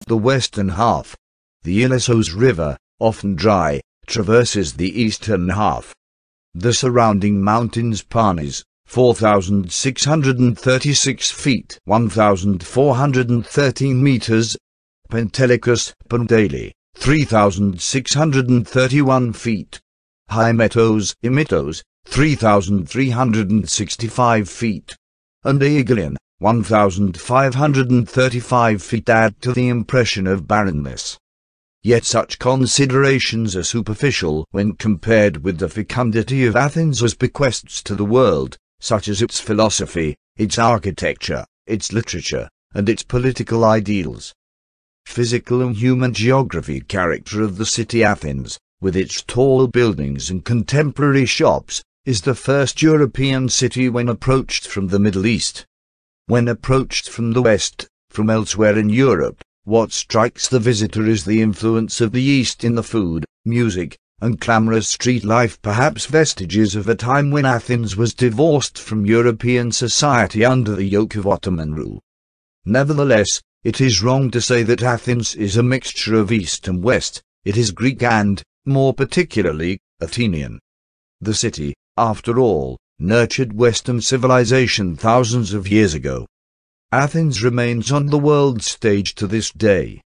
the western half. The Ilissos River, often dry, traverses the eastern half. The surrounding mountains Parnes, 4,636 feet 1,413 meters, Pentelicus, Pandali, 3,631 feet, Hymettos, Imitos, 3,365 feet, and Aegilan, 1,535 feet add to the impression of barrenness. Yet such considerations are superficial when compared with the fecundity of Athens' bequests to the world, such as its philosophy, its architecture, its literature, and its political ideals. Physical and human geography character of the city Athens, with its tall buildings and contemporary shops, is the first European city when approached from the Middle East. When approached from the West, from elsewhere in Europe, what strikes the visitor is the influence of the East in the food, music, and clamorous street life, perhaps vestiges of a time when Athens was divorced from European society under the yoke of Ottoman rule. Nevertheless, it is wrong to say that Athens is a mixture of East and West. It is Greek and, more particularly, Athenian. The city, after all, nurtured Western civilization thousands of years ago. Athens remains on the world stage to this day.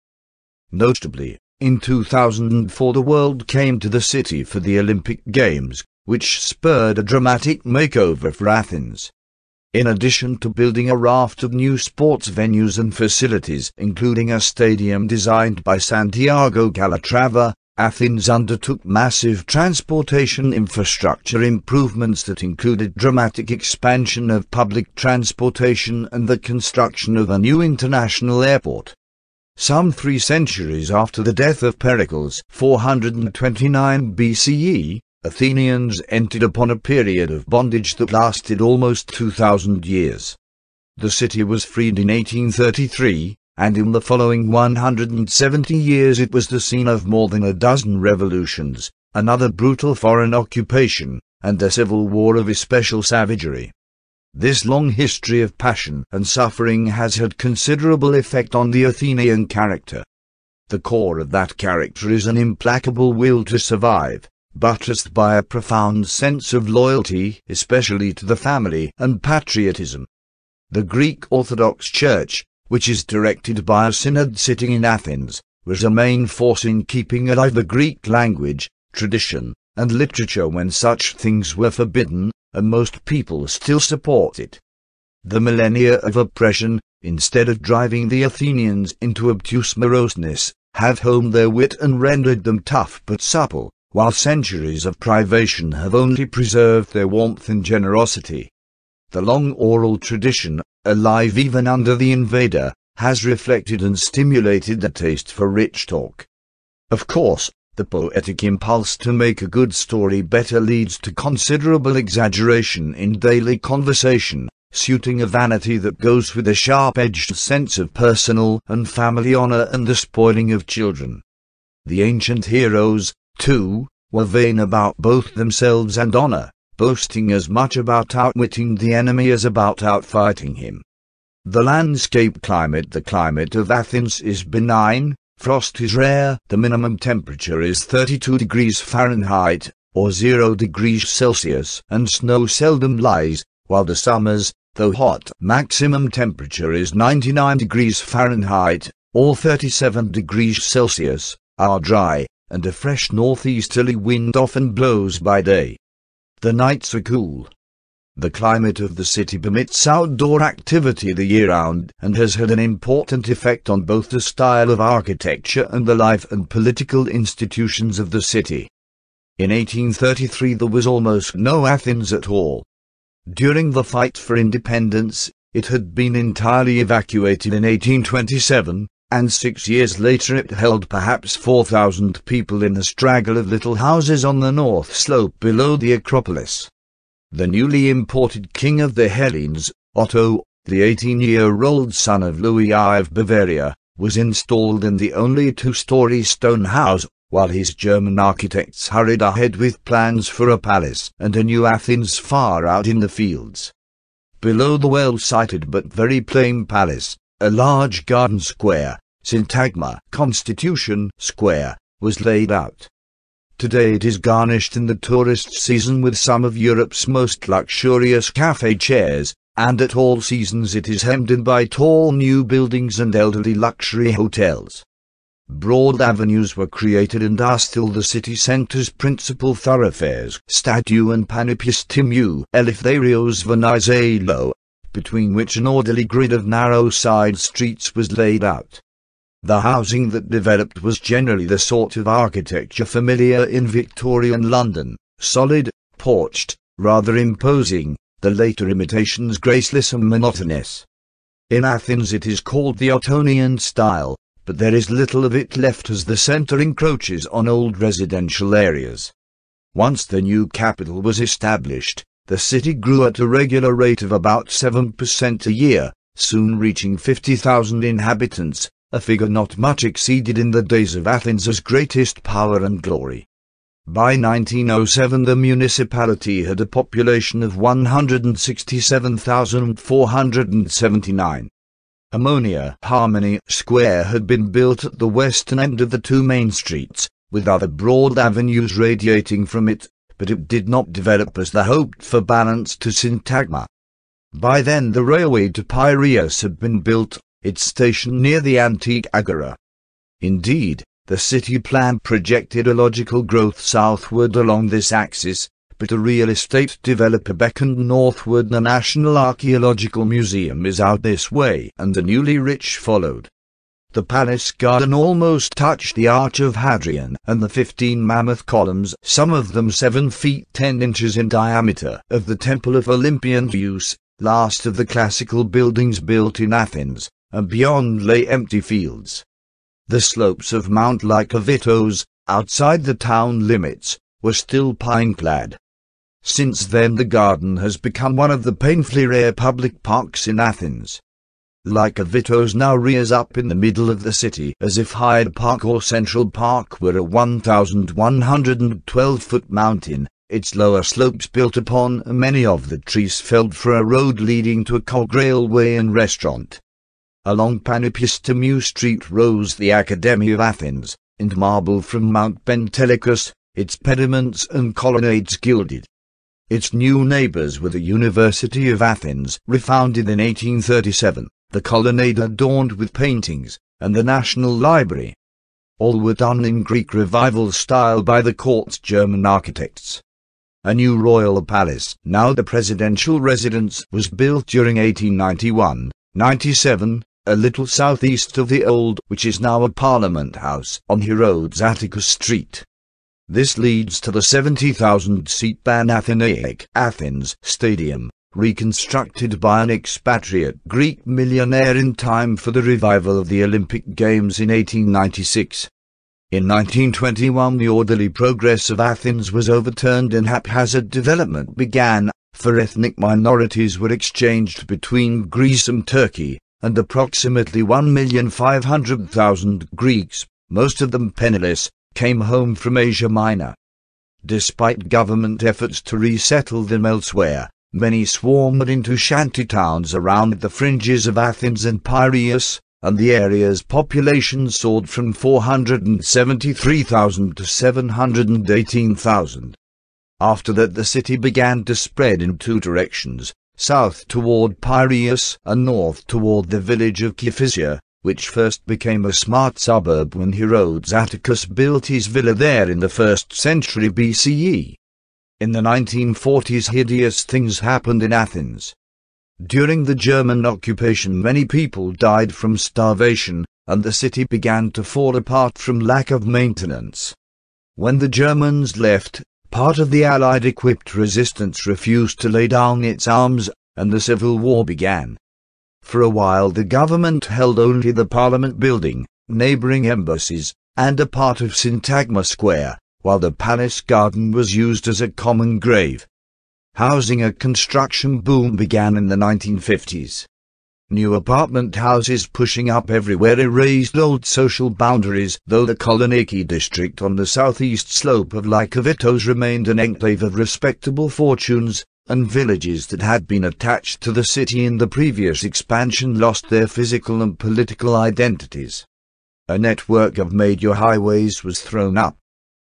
Notably, in 2004 the world came to the city for the Olympic Games, which spurred a dramatic makeover for Athens. In addition to building a raft of new sports venues and facilities, including a stadium designed by Santiago Calatrava, Athens undertook massive transportation infrastructure improvements that included dramatic expansion of public transportation and the construction of a new international airport. Some 3 centuries after the death of Pericles, 429 BCE, Athenians entered upon a period of bondage that lasted almost 2,000 years. The city was freed in 1833, and in the following 170 years it was the scene of more than a dozen revolutions, another brutal foreign occupation, and a civil war of especial savagery. This long history of passion and suffering has had considerable effect on the Athenian character. The core of that character is an implacable will to survive, buttressed by a profound sense of loyalty, especially to the family, and patriotism. The Greek Orthodox Church, which is directed by a synod sitting in Athens, was a main force in keeping alive the Greek language, tradition, and literature when such things were forbidden, and most people still support it. The millennia of oppression, instead of driving the Athenians into obtuse moroseness, have honed their wit and rendered them tough but supple, while centuries of privation have only preserved their warmth and generosity. The long oral tradition, alive even under the invader, has reflected and stimulated a taste for rich talk. Of course, the poetic impulse to make a good story better leads to considerable exaggeration in daily conversation, suiting a vanity that goes with a sharp-edged sense of personal and family honor and the spoiling of children. The ancient heroes, too, were vain about both themselves and honor, boasting as much about outwitting the enemy as about outfighting him. The landscape climate The climate of Athens is benign, frost is rare, the minimum temperature is 32 degrees Fahrenheit, or 0 degrees Celsius, and snow seldom lies, while the summers, though hot, maximum temperature is 99 degrees Fahrenheit, or 37 degrees Celsius, are dry, and a fresh northeasterly wind often blows by day. The nights are cool. The climate of the city permits outdoor activity the year round and has had an important effect on both the style of architecture and the life and political institutions of the city. In 1833 there was almost no Athens at all. During the fight for independence, it had been entirely evacuated in 1827, and 6 years later it held perhaps 4,000 people in a straggle of little houses on the north slope below the Acropolis. The newly imported king of the Hellenes, Otto, the 18-year-old son of Louis I of Bavaria, was installed in the only 2-story stone house, while his German architects hurried ahead with plans for a palace and a new Athens far out in the fields. Below the well-sited but very plain palace, a large garden square, Syntagma Constitution Square was laid out. Today it is garnished in the tourist season with some of Europe's most luxurious café chairs, and at all seasons it is hemmed in by tall new buildings and elderly luxury hotels. Broad avenues were created and are still the city centre's principal thoroughfares, Stadiu and Panipistimiu Eleftherios Venizelos, between which an orderly grid of narrow side streets was laid out. The housing that developed was generally the sort of architecture familiar in Victorian London, solid, porched, rather imposing, the later imitations graceless and monotonous. In Athens it is called the Ottonian style, but there is little of it left as the centre encroaches on old residential areas. Once the new capital was established, the city grew at a regular rate of about 7% a year, soon reaching 50,000 inhabitants, a figure not much exceeded in the days of Athens' greatest power and glory. By 1907 the municipality had a population of 167,479. Ammonia Harmony Square had been built at the western end of the two main streets, with other broad avenues radiating from it, but it did not develop as the hoped-for balance to Syntagma. By then the railway to Piraeus had been built, its station near the antique agora. Indeed, the city plan projected a logical growth southward along this axis, but a real estate developer beckoned northward. The National Archaeological Museum is out this way, and the newly rich followed. The palace garden almost touched the Arch of Hadrian, and the 15 mammoth columns, some of them 7 feet 10 inches in diameter, of the Temple of Olympian use, last of the classical buildings built in Athens, and beyond lay empty fields. The slopes of Mount Lycabettos, outside the town limits, were still pine-clad. Since then the garden has become one of the painfully rare public parks in Athens. Lycabettos now rears up in the middle of the city as if Hyde Park or Central Park were a 1,112-foot mountain, its lower slopes built upon, many of the trees felled, for a road leading to a cog railway and restaurant. Along Panipistimiu Street rose the Academy of Athens, in marble from Mount Pentelicus, its pediments and colonnades gilded. Its new neighbours were the University of Athens, refounded in 1837, the colonnade adorned with paintings, and the National Library. All were done in Greek Revival style by the court's German architects. A new royal palace, now the presidential residence, was built during 1891-97, a little southeast of the old, which is now a Parliament House, on Herodes Atticus Street. This leads to the 70,000-seat Panathenaic Athens Stadium, reconstructed by an expatriate Greek millionaire in time for the revival of the Olympic Games in 1896. In 1921 the orderly progress of Athens was overturned and haphazard development began, for ethnic minorities were exchanged between Greece and Turkey, and approximately 1,500,000 Greeks, most of them penniless, came home from Asia Minor. Despite government efforts to resettle them elsewhere, many swarmed into shanty towns around the fringes of Athens and Piraeus, and the area's population soared from 473,000 to 718,000. After that the city began to spread in two directions, south toward Piraeus and north toward the village of Kephissia, which first became a smart suburb when Herodes Atticus built his villa there in the 1st century BCE. In the 1940s hideous things happened in Athens. During the German occupation many people died from starvation, and the city began to fall apart from lack of maintenance. When the Germans left, part of the Allied equipped resistance refused to lay down its arms, and the Civil War began. For a while the government held only the Parliament building, neighbouring embassies, and a part of Syntagma Square, while the palace garden was used as a common grave. Housing a construction boom began in the 1950s. New apartment houses pushing up everywhere erased old social boundaries, though the Koloniki district on the southeast slope of Lycabettos remained an enclave of respectable fortunes, and villages that had been attached to the city in the previous expansion lost their physical and political identities. a network of major highways was thrown up.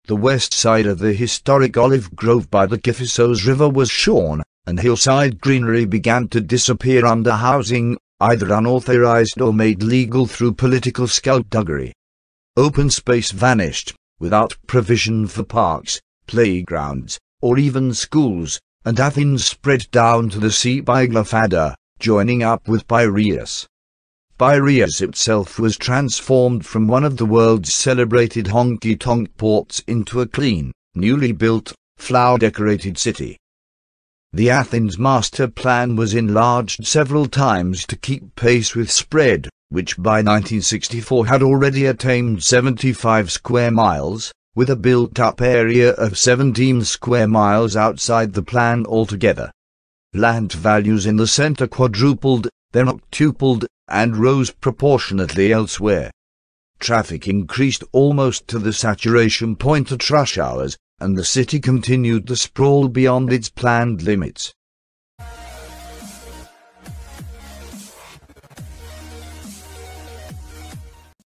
The west side of the historic olive grove by the Kifissos River was shorn, and hillside greenery began to disappear under housing, either unauthorized or made legal through political skullduggery. Open space vanished, without provision for parks, playgrounds, or even schools, and Athens spread down to the sea by Glyphada, joining up with Piraeus. Piraeus itself was transformed from one of the world's celebrated honky-tonk ports into a clean, newly built, flower-decorated city. The Athens master plan was enlarged several times to keep pace with spread, which by 1964 had already attained 75 square miles, with a built-up area of 17 square miles outside the plan altogether. Land values in the center quadrupled, then octupled, and rose proportionately elsewhere. Traffic increased almost to the saturation point at rush hours, and the city continued to sprawl beyond its planned limits.